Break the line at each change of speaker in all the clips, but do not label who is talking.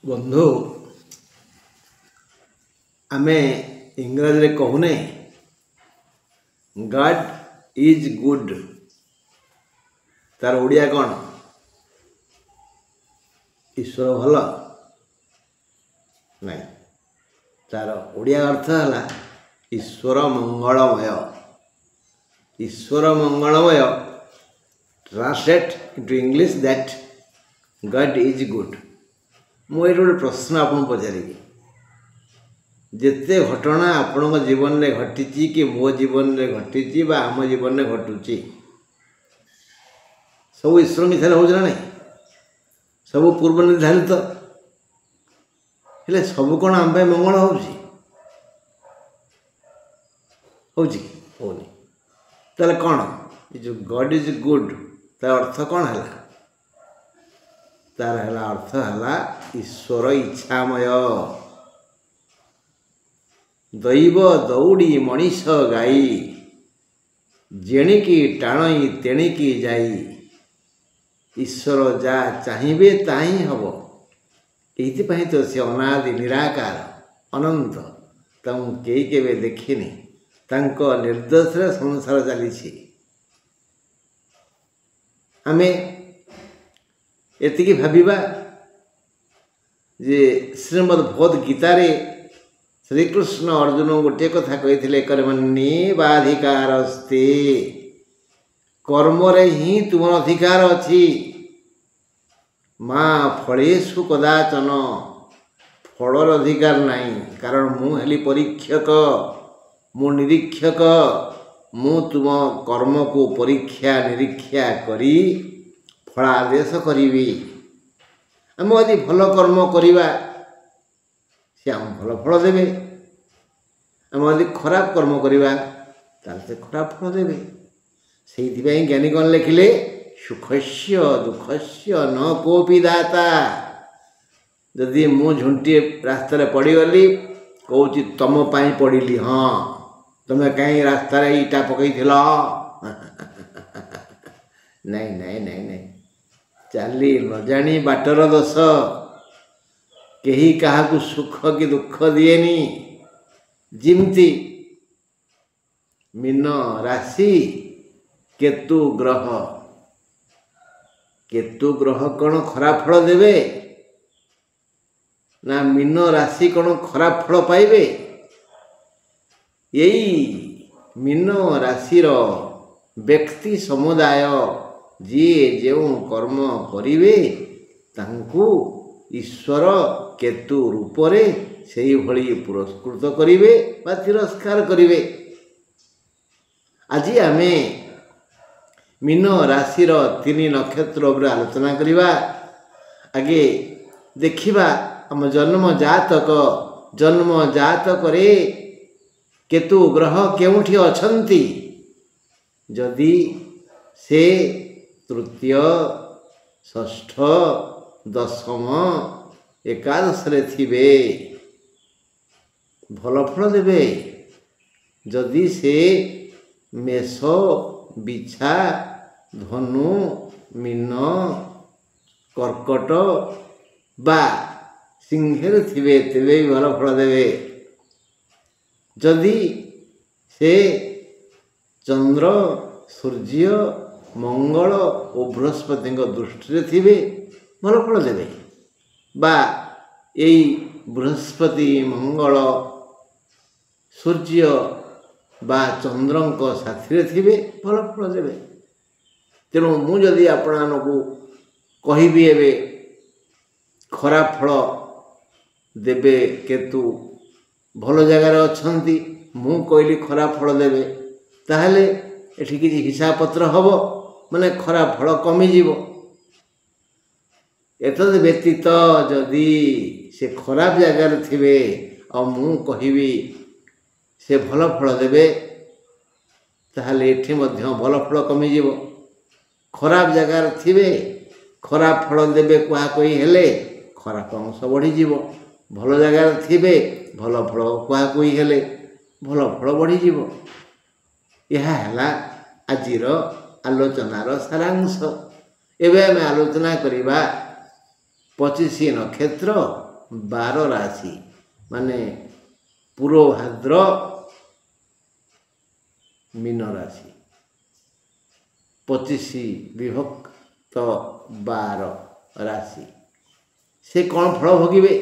ବନ୍ଧୁ ଆମେ ଇଂରାଜୀରେ କହୁନେ ଗଡ୍ ଇଜ୍ ଗୁଡ୍, ତାର ଓଡ଼ିଆ କ'ଣ? ଈଶ୍ୱର ଭଲ? ନାଇଁ, ତାର ଓଡ଼ିଆ ଅର୍ଥ ହେଲା ଈଶ୍ୱର ମଙ୍ଗଳମୟ। ଈଶ୍ୱର ମଙ୍ଗଳମୟ translate into English that god is good. ମୁଁ ଏଇଠି ଗୋଟେ ପ୍ରଶ୍ନ ଆପଣଙ୍କୁ ପଚାରିବି। ଯେତେ ଘଟଣା ଆପଣଙ୍କ ଜୀବନରେ ଘଟିଛି କି ମୋ ଜୀବନରେ ଘଟିଛି ବା ଆମ ଜୀବନରେ ଘଟୁଛି, ସବୁ ଈଶ୍ୱରଙ୍କ ଇଚ୍ଛାରେ ହେଉଛି ନା ନାହିଁ? ସବୁ ପୂର୍ବ ନିର୍ଦ୍ଧାରିତ। ହେଲେ ସବୁ କ'ଣ ଆମ ପାଇଁ ମଙ୍ଗଳ ହେଉଛି? ହେଉଛି କି? ହେଉନି। ତାହେଲେ କ'ଣ ଏ ଯେଉଁ ଗଡ୍ ଇଜ୍ ଗୁଡ୍ ତାର ଅର୍ଥ କ'ଣ ହେଲା? ତାର ଅର୍ଥ ହେଲା ଈଶ୍ୱର ଇଚ୍ଛାମୟ। ଦୈବ ଦୌଡ଼ି ମଣିଷ ଗାଇ, ଜେଣିକି ଟାଣଇ ତେଣିକି ଯାଇ। ଈଶ୍ୱର ଯାହା ଚାହିଁବେ ତାହା ହିଁ ହେବ। ଏଇଥିପାଇଁ ତ ସେ ଅନାଦି ନିରାକାର ଅନନ୍ତ, ତାଙ୍କୁ କେହି କେବେ ଦେଖିନି, ତାଙ୍କ ନିର୍ଦ୍ଦେଶରେ ସଂସାର ଚାଲିଛି। ଆମେ ଏତିକି ଭାବିବା ଯେ ଶ୍ରୀମଦ୍ ଭଗବତ ଗୀତାରେ ଶ୍ରୀକୃଷ୍ଣ ଅର୍ଜୁନ ଗୋଟିଏ କଥା କହିଥିଲେ, କର୍ମଣ୍ୟେବାଧିକାରସ୍ତେ, କର୍ମରେ ହିଁ ତୁମର ଅଧିକାର ଅଛି। ମା ଫଳେଷୁ କଦାଚନ, ଫଳର ଅଧିକାର ନାହିଁ। କାରଣ ମୁଁ ହେଲି ପରୀକ୍ଷକ, ମୁଁ ନିରୀକ୍ଷକ। ମୁଁ ତୁମ କର୍ମକୁ ପରୀକ୍ଷା ନିରୀକ୍ଷା କରି ଫଳାଦେଶ କରିବି। ଆମେ ଯଦି ଭଲ କର୍ମ କରିବା ସେ ଆମ ଭଲ ଫଳ ଦେବେ। ଆମେ ଯଦି ଖରାପ କର୍ମ କରିବା ତାହେଲେ ସେ ଖରାପ ଫଳ ଦେବେ। ସେଇଥିପାଇଁ ଜ୍ଞାନୀ କ'ଣ ଲେଖିଲେ, ସୁଖସ୍ୟ ଦୁଃଖସ୍ୟ ନ କୋପି ଦାତା। ଯଦି ମୁଁ ଝୁଣ୍ଟିଏ ରାସ୍ତାରେ ପଡ଼ିଗଲି, କହୁଛି ତମ ପାଇଁ ପଡ଼ିଲି। ହଁ, ତମେ କାହିଁ ରାସ୍ତାରେ ଇଟା ପକାଇଥିଲ? ନାଇଁ ନାଇଁ ନାଇଁ ନାଇଁ, ଚାଲି ନ ଜାଣି ବାଟର ଦୋଷ। କେହି କାହାକୁ ସୁଖ କି ଦୁଃଖ ଦିଏନି। ଯେମିତି ମୀନ ରାଶି କେତୁ ଗ୍ରହ, କେତୁ ଗ୍ରହ କ'ଣ ଖରାପ ଫଳ ଦେବେ? ନା ମୀନ ରାଶି କ'ଣ ଖରାପ ଫଳ ପାଇବେ? ଏଇ ମୀନ ରାଶିର ବ୍ୟକ୍ତି ସମୁଦାୟ ଯିଏ ଯେଉଁ କର୍ମ କରିବେ ତାଙ୍କୁ ଈଶ୍ୱର କେତୁ ରୂପରେ ସେଇଭଳି ପୁରସ୍କୃତ କରିବେ ବା ତିରସ୍କାର କରିବେ। ଆଜି ଆମେ ମୀନ ରାଶିର 3 ନକ୍ଷତ୍ର ଉପରେ ଆଲୋଚନା କରିବା। ଆଗେ ଦେଖିବା ଆମ ଜନ୍ମ ଜାତକରେ କେତୁ ଗ୍ରହ କେଉଁଠି ଅଛନ୍ତି। ଯଦି ସେ ତୃତୀୟ, ଷଷ୍ଠ, ଦଶମ, ଏକାଦଶରେ ଥିବେ ଭଲ ଫଳ ଦେବେ। ଯଦି ସେ ମେଷ, ବିଛା, ଧନୁ, ମୀନ, କର୍କଟ ବା ସିଂହରେ ଥିବେ ତେବେ ବି ଭଲ ଫଳ ଦେବେ। ଯଦି ସେ ଚନ୍ଦ୍ର, ସୂର୍ଯ୍ୟ, ମଙ୍ଗଳ ଓ ବୃହସ୍ପତିଙ୍କ ଦୃଷ୍ଟିରେ ଥିବେ ଭଲ ଫଳ ଦେବେ। ବା ଏଇ ବୃହସ୍ପତି, ମଙ୍ଗଳ, ସୂର୍ଯ୍ୟ ବା ଚନ୍ଦ୍ରଙ୍କ ସାଥିରେ ଥିବେ ଭଲ ଫଳ ଦେବେ। ତେଣୁ ମୁଁ ଯଦି ଆପଣମାନଙ୍କୁ କହିବି ଏବେ ଖରାପ ଫଳ ଦେବେ କେତୁ, ଭଲ ଜାଗାରେ ଅଛନ୍ତି, ମୁଁ କହିଲି ଖରାପ ଫଳ ଦେବେ, ତାହେଲେ ଏଠି କିଛି ହିସାବ ପତ୍ର ହେବ, ମାନେ ଖରାପ ଫଳ କମିଯିବ। ଏତଦ୍ ବ୍ୟତୀତ ଯଦି ସେ ଖରାପ ଜାଗାରେ ଥିବେ ଆଉ ମୁଁ କହିବି ସେ ଭଲ ଫଳ ଦେବେ, ତାହେଲେ ଏଠି ମଧ୍ୟ ଭଲ ଫଳ କମିଯିବ। ଖରାପ ଜାଗାରେ ଥିବେ ଖରାପ ଫଳ ଦେବେ କୁହାକହି ହେଲେ ଖରାପ ଅଂଶ ବଢ଼ିଯିବ। ଭଲ ଜାଗାରେ ଥିବେ ଭଲ ଫଳ କୁହାକହି ହେଲେ ଭଲ ଫଳ ବଢ଼ିଯିବ। ଏହା ହେଲା ଆଜିର ଆଲୋଚନାର ସାରାଂଶ। ଏବେ ଆମେ ଆଲୋଚନା କରିବା 25 ନକ୍ଷତ୍ର 12 ରାଶି ମାନେ ପୂର୍ବ ଭାଦ୍ର ମୀନ ରାଶି 25 ବିଭକ୍ତ 12 ରାଶି। ସେ କ'ଣ ଫଳ ଭୋଗିବେ?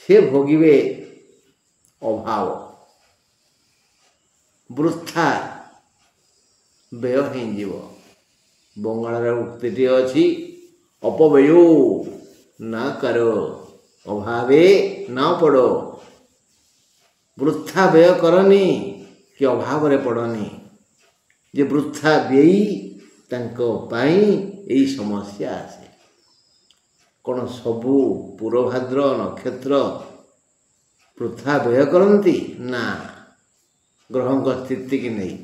ସେ ଭୋଗିବେ ଅଭାବ, ବୃଥା ବ୍ୟୟ ହେଇଯିବ। ବଙ୍ଗଳାର ଉକ୍ତିଟିଏ ଅଛି, ଅପବ୍ୟୟୋ ନା କର ଅଭାବେ ନା ପଡ଼। ବୃଥା ବ୍ୟୟ କରନି କି ଅଭାବରେ ପଡ଼ନି। ଯେ ବୃଥା ବ୍ୟୟୀ ତାଙ୍କ ପାଇଁ ଏଇ ସମସ୍ୟା ଆସେ। କ'ଣ ସବୁ ପୂର୍ବଭାଦ୍ର ନକ୍ଷତ୍ର ବୃଥା ବ୍ୟୟ କରନ୍ତି? ନା, ଗ୍ରହଙ୍କ ସ୍ଥିତିକି ନେଇ,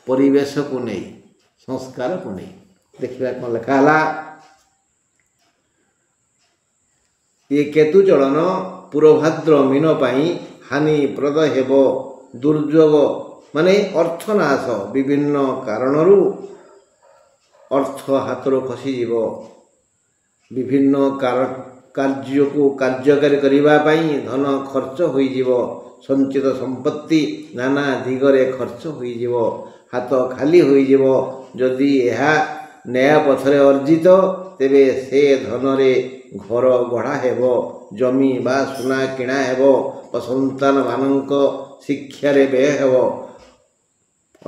ପରିବେଶକୁ ନେଇ, ସଂସ୍କାରକୁ ନେଇ। ଦେଖିବା କ'ଣ ଲେଖା ହେଲା। ଏ କେତୁ ଚଳନ ପୂର୍ବଭାଦ୍ର ମୀନ ପାଇଁ ହାନିପ୍ରଦ ହେବ। ଦୁର୍ଯୋଗ ମାନେ ଅର୍ଥନାଶ, ବିଭିନ୍ନ କାରଣରୁ ଅର୍ଥ ହାତରୁ ଖସିଯିବ। ବିଭିନ୍ନ କାର୍ଯ୍ୟକୁ କାର୍ଯ୍ୟକାରୀ କରିବା ପାଇଁ ଧନ ଖର୍ଚ୍ଚ ହୋଇଯିବ। ସଞ୍ଚିତ ସମ୍ପତ୍ତି ନାନା ଦିଗରେ ଖର୍ଚ୍ଚ ହୋଇଯିବ। ହାତ ଖାଲି ହୋଇଯିବ। ଯଦି ଏହା ନ୍ୟାୟ ପଥରେ ଅର୍ଜିତ, ତେବେ ସେ ଧନରେ ଘର ଗଢ଼ା ହେବ, ଜମି ବା ସୁନା କିଣା ହେବ ଓ ସନ୍ତାନମାନଙ୍କ ଶିକ୍ଷାରେ ବ୍ୟୟ ହେବ।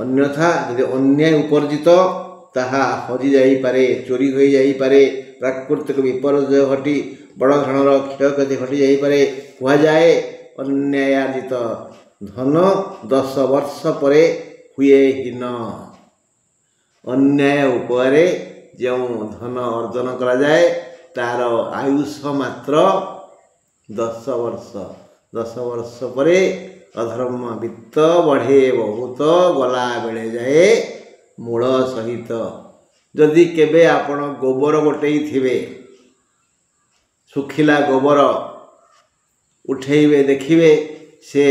ଅନ୍ୟଥା ଯଦି ଅନ୍ୟାୟ ଉପାର୍ଜିତ, ତାହା ହଜିଯାଇପାରେ, ଚୋରି ହୋଇଯାଇପାରେ, ପ୍ରାକୃତିକ ବିପର୍ଯ୍ୟୟ ଘଟି ବଡ଼ ଧରଣର କ୍ଷୟକ୍ଷତି ଘଟିଯାଇପାରେ। କୁହାଯାଏ, ଅନ୍ୟାୟାର୍ଜିତ ଧନ 10 ବର୍ଷ ପରେ ହୁଏ ହୀନ। ଅନ୍ୟାୟ ଉପାୟରେ ଯେଉଁ ଧନ ଅର୍ଜନ କରାଯାଏ, ତାର ଆୟୁଷ ମାତ୍ର 10 ବର୍ଷ। 10 ବର୍ଷ ପରେ ଅଧର୍ମ ବିତ୍ତ ବଢ଼େ ବହୁତ, ଗଲା ବେଳେ ଯାଏ ମୂଳ ସହିତ। ଯଦି କେବେ ଆପଣ ଗୋବର ଗୋଟେଇଥିବେ, ଶୁଖିଲା ଗୋବର ଉଠେଇବେ, ଦେଖିବେ ସେ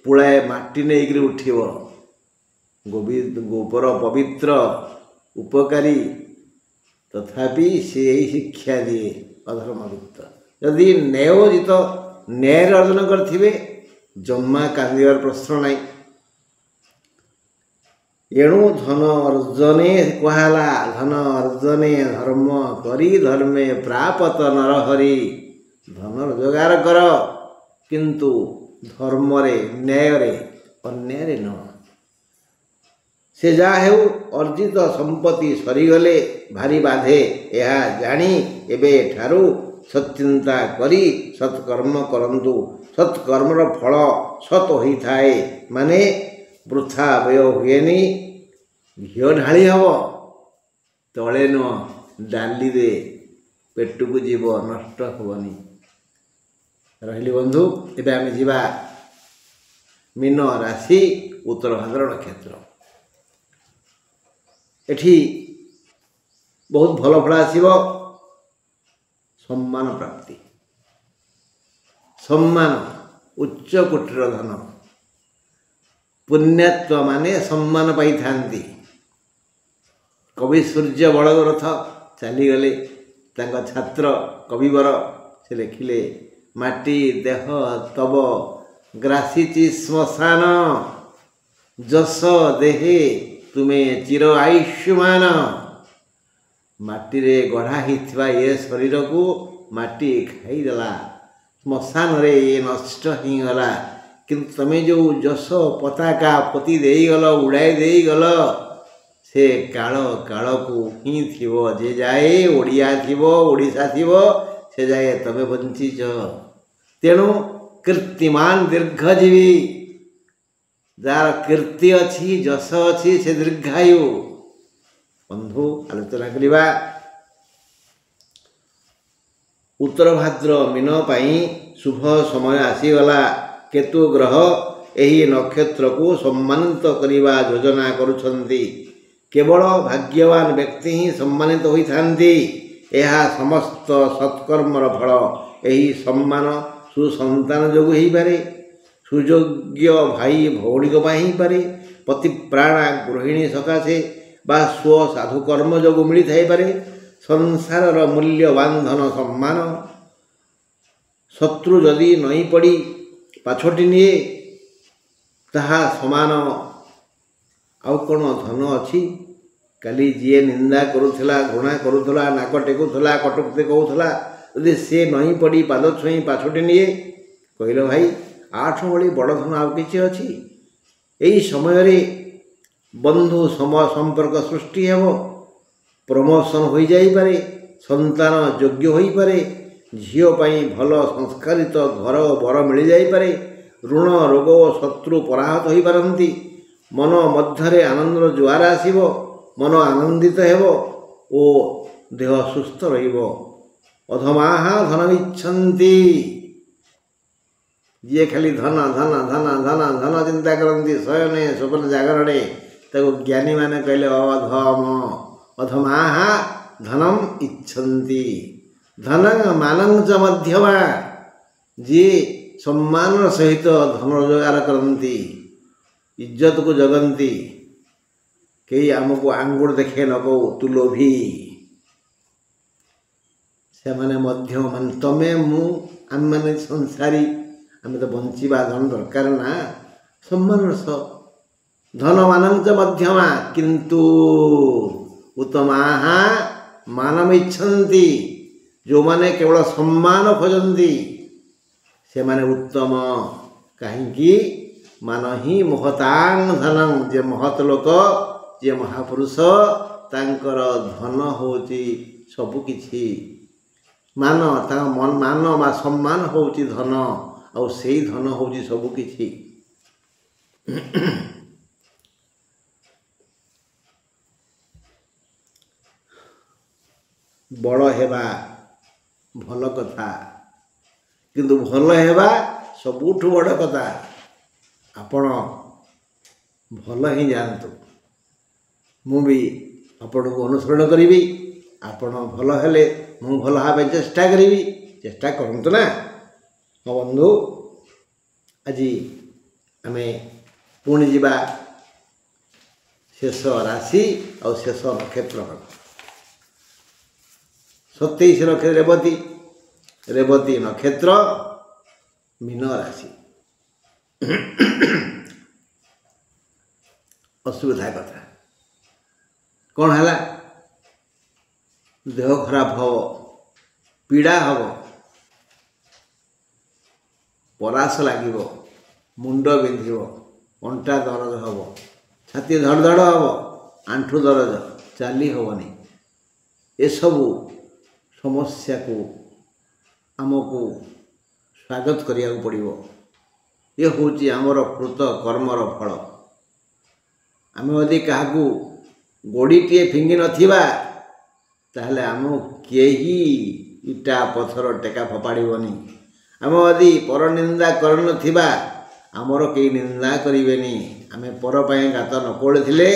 ପୁଳାଏ ମାଟି ନେଇକରି ଉଠିବ। ଗୋବର ପବିତ୍ର, ଉପକାରୀ, ତଥାପି ସେ ଏହି ଶିକ୍ଷା ଦିଏ, ଅଧର୍ମବିତ୍ତ। ଯଦି ନ୍ୟାୟୋଜିତ, ନ୍ୟାୟରେ ଅର୍ଜନ କରିଥିବେ, ଜମା କାନ୍ଦିବାର ପ୍ରଶ୍ନ ନାହିଁ। ଏଣୁ ଧନ ଅର୍ଜନେ କୁହାହେଲା, ଧନ ଅର୍ଜନେ ଧର୍ମ କରି ଧର୍ମେ ପ୍ରାପତ ନରହରି। ଧନ ରୋଜଗାର କର, କିନ୍ତୁ ଧର୍ମରେ, ନ୍ୟାୟରେ, ଅନ୍ୟାୟରେ ନୁହଁ। ସେ ଯାହା ହେଉ, ଅର୍ଜିତ ସମ୍ପତ୍ତି ସରିଗଲେ ଭାରି ବାଧେ। ଏହା ଜାଣି ଏବେ ଠାରୁ ସତ୍ଚିନ୍ତା କରି ସତ୍କର୍ମ କରନ୍ତୁ। ସତ୍କର୍ମର ଫଳ ସତ୍ ହୋଇଥାଏ, ମାନେ ବୃଥା ବ୍ୟୟ ହୁଏନି। ଘିଅ ଢାଳି ହେବ, ତଳେ ନୁହଁ, ଡାଲିରେ ପେଟକୁ ଯିବ, ନଷ୍ଟ ହେବନି। ରହିଲି ବନ୍ଧୁ। ଏବେ ଆମେ ଯିବା ମୀନ ରାଶି, ଉତ୍ତର ଭାଦ୍ର ନକ୍ଷତ୍ର। ଏଠି ବହୁତ ଭଲ ଫଳ ଆସିବ। ସମ୍ମାନ ପ୍ରାପ୍ତି, ସମ୍ମାନ, ଉଚ୍ଚ କୋଟିର ଧନ। ପୁଣ୍ୟାତ୍ମ ମାନେ ସମ୍ମାନ ପାଇଥାନ୍ତି। କବି ସୂର୍ଯ୍ୟ ବଳରଥ ଚାଲିଗଲେ। ତାଙ୍କ ଛାତ୍ର କବିବର ସେ ଲେଖିଲେ, ମାଟି ଦେହ ତବ ଗ୍ରାସିଛି ଶ୍ମଶାନ, ଯଶ ଦେହେ ତୁମେ ଚିର ଆୟୁଷ୍ମାନ। ମାଟିରେ ଗଢ଼ା ହେଇଥିବା ଏ ଶରୀରକୁ ମାଟି ଖାଇଦେଲା, ଶ୍ମଶାନରେ ଏ ନଷ୍ଟ ହେଇଗଲା। କିନ୍ତୁ ତମେ ଯେଉଁ ଯଶ ପତାକା ପୋତି ଦେଇଗଲ, ଉଡ଼ାଇ ଦେଇଗଲ, ସେ କାଳ କାଳକୁ ହିଁ ଥିବ। ଯେ ଯାଏ ଓଡ଼ିଆ ଥିବ, ଓଡ଼ିଶା ଥିବ, ସେ ଯାଏ ତମେ ବଞ୍ଚିଛ। ତେଣୁ କୀର୍ତ୍ତିମାନ ଦୀର୍ଘଜୀବୀ, ଯାହାର କୀର୍ତ୍ତି ଅଛି, ଯଶ ଅଛି, ସେ ଦୀର୍ଘାୟୁ। ବନ୍ଧୁ, ଆଲୋଚନା କରିବା ଉତ୍ତର ଭାଦ୍ର ମୀନ ପାଇଁ ଶୁଭ ସମୟ ଆସିଗଲା। କେତୁ ଗ୍ରହ ଏହି ନକ୍ଷତ୍ରକୁ ସମ୍ମାନିତ କରିବା ଯୋଜନା କରୁଛନ୍ତି। କେବଳ ଭାଗ୍ୟବାନ ବ୍ୟକ୍ତି ହିଁ ସମ୍ମାନିତ ହୋଇଥାନ୍ତି। ଏହା ସମସ୍ତ ସତ୍କର୍ମର ଫଳ। ଏହି ସମ୍ମାନ ସୁସନ୍ତାନ ଯୋଗୁଁ ହେଇପାରେ, ସୁଯୋଗ୍ୟ ଭାଇ ଭଉଣୀଙ୍କ ପାଇଁ ହେଇପାରେ, ପତିପ୍ରାଣା ଗୃହିଣୀ ସକାଶେ ବା ସ୍ୱ ସାଧୁକର୍ମ ଯୋଗୁଁ ମିଳିଥାଇପାରେ। ସଂସାରର ମୂଲ୍ୟବାନ ଧନ ସମ୍ମାନ ଶତ୍ରୁ ଯଦି ନଇଁ ପଡ଼ି ପାଛୋଟି ନିଏ ତାହା ସମାନ ଆଉ କ'ଣ ଧନ ଅଛି? କାଲି ଯିଏ ନିନ୍ଦା କରୁଥିଲା, ଘୃଣା କରୁଥିଲା, ନାକ ଟେକୁଥିଲା, କଟୁକ୍ତି କହୁଥିଲା, ଯଦି ସେ ନଇଁ ପଡ଼ି ପାଦ ଛୁଇଁ ପାଛୋଟି ନିଏ, କହିଲ ଭାଇ ଆଠୁ ଭଳି ବଡ଼ ଧନ ଆଉ କିଛି ଅଛି? ଏହି ସମୟରେ ବନ୍ଧୁ ସମ୍ପର୍କ ସୃଷ୍ଟି ହେବ, ପ୍ରମୋସନ୍ ହୋଇଯାଇପାରେ, ସନ୍ତାନ ଯୋଗ୍ୟ ହୋଇପାରେ, ଝିଅ ପାଇଁ ଭଲ ସଂସ୍କାରିତ ଘର ଓ ବର ମିଳିଯାଇପାରେ, ଋଣ ରୋଗ ଓ ଶତ୍ରୁ ପରାହତ ହୋଇପାରନ୍ତି, ମନ ମଧ୍ୟରେ ଆନନ୍ଦର ଜୁଆର ଆସିବ, ମନ ଆନନ୍ଦିତ ହେବ ଓ ଦେହ ସୁସ୍ଥ ରହିବ। ଅଧମାହା ଧନ ଇଚ୍ଛନ୍ତି। ଯିଏ ଖାଲି ଧନ ଧନ ଧନ ଧନ ଧନ ଚିନ୍ତା କରନ୍ତି ଶୟନେ ସ୍ୱପ୍ନ ଜାଗରଣେ, ତାକୁ ଜ୍ଞାନୀମାନେ କହିଲେ ଅଧମ। ଅଧମାହା ଧନମ୍ ଇଚ୍ଛନ୍ତି। ଧନଂ ମାନଂ ଚ ମଧ୍ୟମା। ଯିଏ ସମ୍ମାନର ସହିତ ଧନ ରୋଜଗାର କରନ୍ତି, ଇଜ୍ଜତକୁ ଜଗନ୍ତି, କେହି ଆମକୁ ଆଙ୍ଗୁଠ ଦେଖେ ନ କହୁ ତୁ ଲୋଭୀ, ସେମାନେ ମଧ୍ୟମ। ମାନେ ତମେ ମୁଁ ଆମେମାନେ ସଂସାରୀ, ଆମେ ତ ବଞ୍ଚିବା, ଧନ ଦରକାର ନା, ସମ୍ମାନର ସହ। ଧନମାନଂ ଚ ମଧ୍ୟମା କିନ୍ତୁ ଉତ୍ତମାହା ମାନମ ଇଚ୍ଛନ୍ତି। ଯେଉଁମାନେ କେବଳ ସମ୍ମାନ ଖୋଜନ୍ତି ସେମାନେ ଉତ୍ତମ। କାହିଁକି? ମାନ ହିଁ ମହତାଂ ଧନଂ। ଯେ ମହତ ଲୋକ, ଯେ ମହାପୁରୁଷ, ତାଙ୍କର ଧନ ହେଉଛି ସବୁକିଛି। ମାନ ତାଙ୍କ ମାନ ବା ସମ୍ମାନ ହେଉଛି ଧନ, ଆଉ ସେଇ ଧନ ହେଉଛି ସବୁକିଛି। ବଡ଼ ହେବା ଭଲ କଥା, କିନ୍ତୁ ଭଲ ହେବା ସବୁଠୁ ବଡ଼ କଥା। ଆପଣ ଭଲ ହିଁ ଯାଆନ୍ତୁ, ମୁଁ ବି ଆପଣଙ୍କୁ ଅନୁସରଣ କରିବି। ଆପଣ ଭଲ ହେଲେ ମୁଁ ଭଲ ହେବା ଚେଷ୍ଟା କରିବି। ଚେଷ୍ଟା କରନ୍ତୁ ନା। ହଁ ବନ୍ଧୁ, ଆଜି ଆମେ ପୁଣି ଯିବା ଶେଷ ରାଶି ଆଉ ଶେଷ ନକ୍ଷତ୍ର। 27 ନକ୍ଷତ୍ର ରେବତୀ। ରେବତୀ ନକ୍ଷତ୍ର, ମୀନ ରାଶି। ଅସୁବିଧା କଥା କ'ଣ ହେଲା? ଦେହ ଖରାପ ହେବ, ପୀଡ଼ା ହେବ, ପରାସ ଲାଗିବ, ମୁଣ୍ଡ ବିନ୍ଧିବ, ଅଣ୍ଟା ଦରଜ ହେବ, ଛାତି ଧଡ଼ ଧଡ଼ ହେବ, ଆଣ୍ଠୁ ଦରଜ, ଚାଲି ହେବନି। ଏସବୁ ସମସ୍ୟାକୁ ଆମକୁ ସ୍ୱାଗତ କରିବାକୁ ପଡ଼ିବ। ଏ ହେଉଛି ଆମର କୃତ କର୍ମର ଫଳ। ଆମେ ଯଦି କାହାକୁ ଗୋଡ଼ିଟିଏ ଫିଙ୍ଗି ନଥିବା, ତାହେଲେ ଆମକୁ କେହି ଇଟା ପଥର ଟେକା ଫୋପାଡ଼ିବନି। ଆମେ ଯଦି ପରନିନ୍ଦା କରିନଥିବା, ଆମର କେହି ନିନ୍ଦା କରିବେନି। ଆମେ ପର ପାଇଁ ଗାତ ନ ଖୋଳିଥିଲେ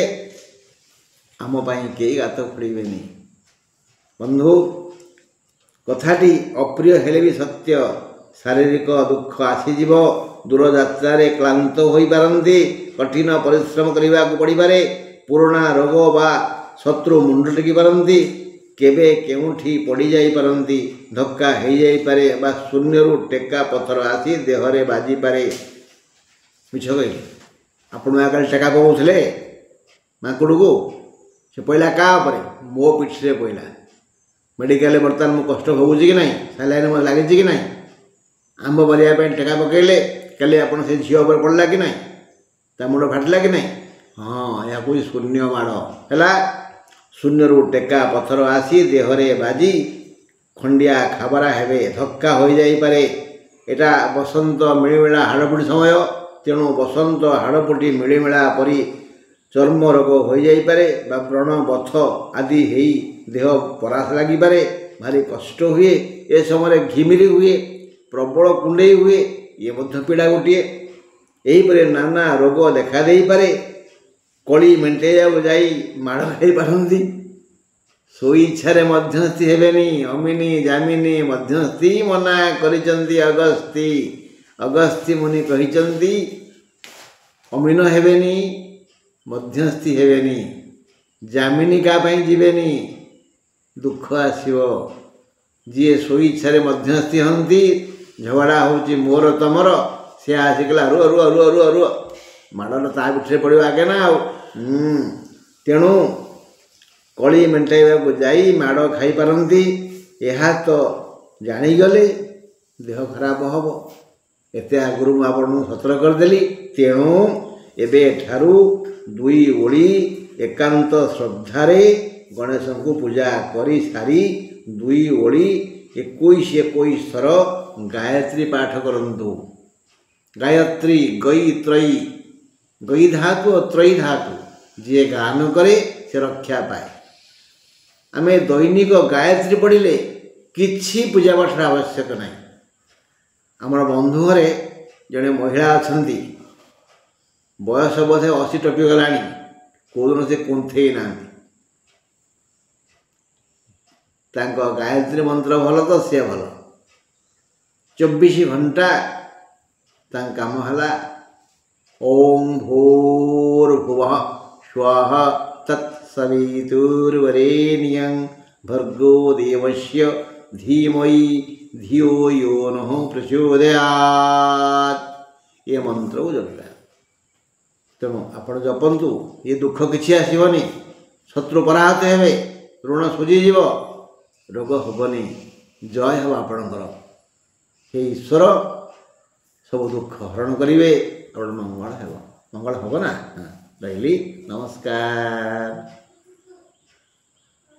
ଆମ ପାଇଁ କେହି ଗାତ ଖୋଳିବେନି। ବନ୍ଧୁ, କଥାଟି ଅପ୍ରିୟ ହେଲେ ବି ସତ୍ୟ। ଶାରୀରିକ ଦୁଃଖ ଆସିଯିବ, ଦୂରଯାତ୍ରାରେ କ୍ଳାନ୍ତ ହୋଇପାରନ୍ତି, କଠିନ ପରିଶ୍ରମ କରିବାକୁ ପଡ଼ିପାରେ, ପୁରୁଣା ରୋଗ ବା ଶତ୍ରୁ ମୁଣ୍ଡ ଟେକି ପାରନ୍ତି, କେବେ କେଉଁଠି ପଡ଼ିଯାଇପାରନ୍ତି, ଧକ୍କା ହୋଇଯାଇପାରେ ବା ଶୂନ୍ୟରୁ ଟେକା ପଥର ଆସି ଦେହରେ ବାଜିପାରେ। ମିଛ କହିଲି? ଆପଣ କାଲି ଟେକା ପକାଉଥିଲେ ମାଙ୍କୁଡ଼କୁ, ସେ ପଇଲା କାହା ଉପରେ? ମୋ ପିଠିରେ ପଇଲା। ମେଡ଼ିକାଲରେ ବର୍ତ୍ତମାନ ମୁଁ କଷ୍ଟ ଭୋଗୁଛି କି ନାହିଁ? ସାଲାଇନ୍ ମୋତେ ଲାଗିଛି କି ନାହିଁ? ଆମ୍ବ ବାରିବା ପାଇଁ ଟେକା ପକାଇଲେ, କାଲି ଆପଣ ସେ ଝିଅ ଉପରେ ପଡ଼ିଲା କି ନାହିଁ? ତା ମୁଣ୍ଡ ଫାଟିଲା କି ନାହିଁ? ହଁ, ଏହାକୁ ଶୂନ୍ୟ ମାଡ଼ ହେଲା। ଶୂନ୍ୟରୁ ଟେକା ପଥର ଆସି ଦେହରେ ବାଜି ଖଣ୍ଡିଆ ଖାବରା ହେବେ, ଧକ୍କା ହୋଇଯାଇପାରେ। ଏଟା ବସନ୍ତ ମିଳିମିଳା ହାଡ଼ପୁଟି ସମୟ, ତେଣୁ ବସନ୍ତ ହାଡ଼ପୁଟି ମିଳିମିଳା ପରି ଚର୍ମ ରୋଗ ହୋଇଯାଇପାରେ ବା ବ୍ରଣ ବଥ ଆଦି ହେଇ ଦେହ ପରାସ ଲାଗିପାରେ, ଭାରି କଷ୍ଟ ହୁଏ। ଏ ସମୟରେ ଘିମିରି ହୁଏ, ପ୍ରବଳ କୁଣ୍ଡେଇ ହୁଏ, ଇଏ ମଧ୍ୟ ପୀଡ଼ା ଗୋଟିଏ। ଏହିପରି ନାନା ରୋଗ ଦେଖା ଦେଇପାରେ। କଳି ମେଣ୍ଟେଇବାକୁ ଯାଇ ମାଡ଼ ଖାଇପାରନ୍ତି। ସ୍ୱଇଚ୍ଛାରେ ମଧ୍ୟସ୍ଥି ହେବେନି। ଅମିନି ଜାମିନି ମଧ୍ୟସ୍ଥି ମନା କରିଛନ୍ତି ଅଗସ୍ତି। ଅଗସ୍ତି ମୁନି କହିଛନ୍ତି ଅମିନ ହେବେନି, ମଧ୍ୟସ୍ଥି ହେବେନି, ଜାମିନି କାହା ପାଇଁ ଯିବେନି, ଦୁଃଖ ଆସିବ। ଯିଏ ସ୍ୱଇଚ୍ଛାରେ ମଧ୍ୟସ୍ଥି ହୁଅନ୍ତି ଝଗଡ଼ା ହେଉଛି ମୋର ତମର, ସେ ଆସିକଲା ରୁହ ରୁହ ରୁହ ରୁହ ରୁହ, ମାଡ଼ଟା ତା ପିଠିରେ ପଡ଼ିବ ଆଗେ ନା ଆଉ। ତେଣୁ କଳି ମେଣ୍ଟାଇବାକୁ ଯାଇ ମାଡ଼ ଖାଇପାରନ୍ତି, ଏହା ତ ଜାଣିଗଲେ ଦେହ ଖରାପ ହେବ। ଏତେ ଆଗରୁ ମୁଁ ଆପଣଙ୍କୁ ସତର୍କ କରିଦେଲି। ତେଣୁ ଏବେ ଏଠାରୁ 2 ଓଳି ଏକାନ୍ତ ଶ୍ରଦ୍ଧାରେ ଗଣେଶଙ୍କୁ ପୂଜା କରିସାରି 2 ଓଳି 21 ଥର ଗାୟତ୍ରୀ ପାଠ କରନ୍ତୁ। ଗାୟତ୍ରୀ ଗଇ ତ୍ରୟୀ, ଗଇ ଧାତୁ ଓ ତ୍ରୟୀ ଧାତୁ, ଯିଏ ଗାନ କରେ ସେ ରକ୍ଷା ପାଏ। ଆମେ ଦୈନିକ ଗାୟତ୍ରୀ ପଢ଼ିଲେ କିଛି ପୂଜା ପାଠର ଆବଶ୍ୟକ ନାହିଁ। ଆମର ବନ୍ଧୁ ଘରେ ଜଣେ ମହିଳା ଅଛନ୍ତି, ବୟସ ବୋଧେ 80 ଟପିଗଲାଣି, କେଉଁଦିନ ସେ କୁନ୍ଥେଇ ନାହାନ୍ତି। ତାଙ୍କ ଗାୟତ୍ରୀ ମନ୍ତ୍ର ଭଲ ତ ସିଏ ଭଲ। 24 ଘଣ୍ଟା ତାଙ୍କ କାମ ହେଲା ଓಂ ଭୂର୍ଭୁବଃ ସ୍ୱଃ ତତ୍ସବିତୁର୍ବରେଣ୍ୟଂ ଭର୍ଗୋ ଦେବସ୍ୟ ଧୀମହି ଧିୟୋ ୟୋ ନଃ ପ୍ରଚୋଦୟାତ୍, ଏ ମନ୍ତ୍ରକୁ ଜପିବା। ତେଣୁ ଆପଣ ଜପନ୍ତୁ, ଏ ଦୁଃଖ କିଛି ଆସିବନି, ଶତ୍ରୁ ପରାହତ ହେବେ, ଋଣ ସୁଝିଯିବ, ରୋଗ ହେବନି, ଜୟ ହେବ ଆପଣଙ୍କର। हे ईश्वर सब दुख हरण करेंगे, मंगल ହେବ। मंगल ହେବ ना। ରହିଲି, ନମସ୍କାର।